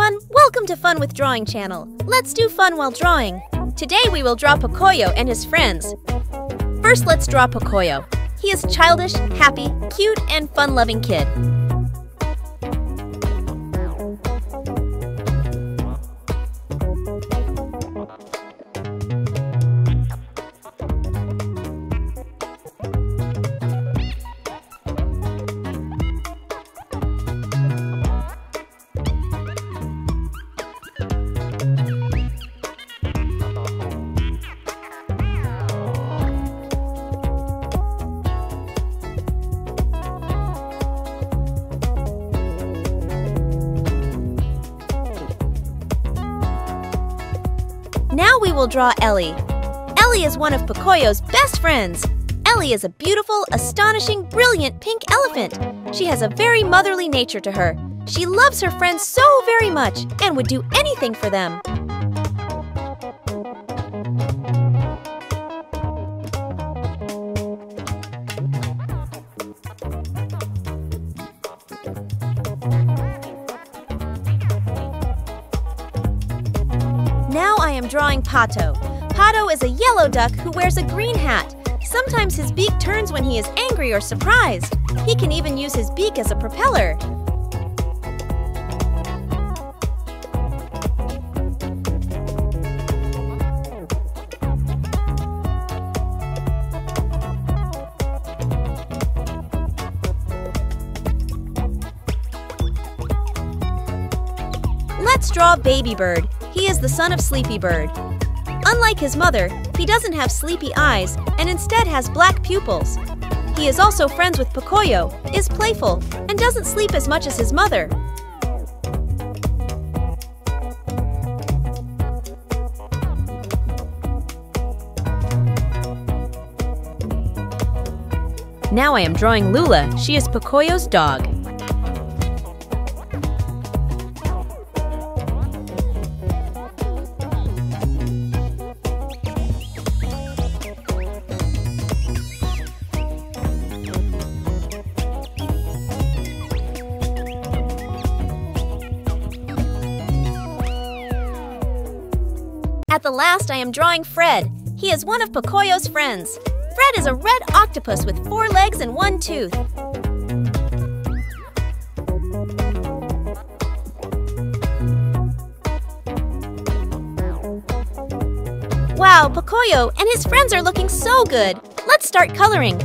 everyone! Welcome to Fun with Drawing channel. Let's do fun while drawing. Today we will draw Pocoyo and his friends. First, let's draw Pocoyo. He is childish, happy, cute, and fun-loving kid. Now we will draw Ellie. Ellie is one of Pocoyo's best friends. Ellie is a beautiful, astonishing, brilliant pink elephant. She has a very motherly nature to her. She loves her friends so very much and would do anything for them. Now I am drawing Pato. Pato is a yellow duck who wears a green hat. Sometimes his beak turns when he is angry or surprised. He can even use his beak as a propeller. Let's draw Baby Bird. He is the son of Sleepy Bird. Unlike his mother, he doesn't have sleepy eyes and instead has black pupils. He is also friends with Pocoyo, is playful, and doesn't sleep as much as his mother. Now I am drawing Lula. She is Pocoyo's dog. At the last, I am drawing Fred. He is one of Pocoyo's friends. Fred is a red octopus with 4 legs and 1 tooth. Wow, Pocoyo and his friends are looking so good. Let's start coloring.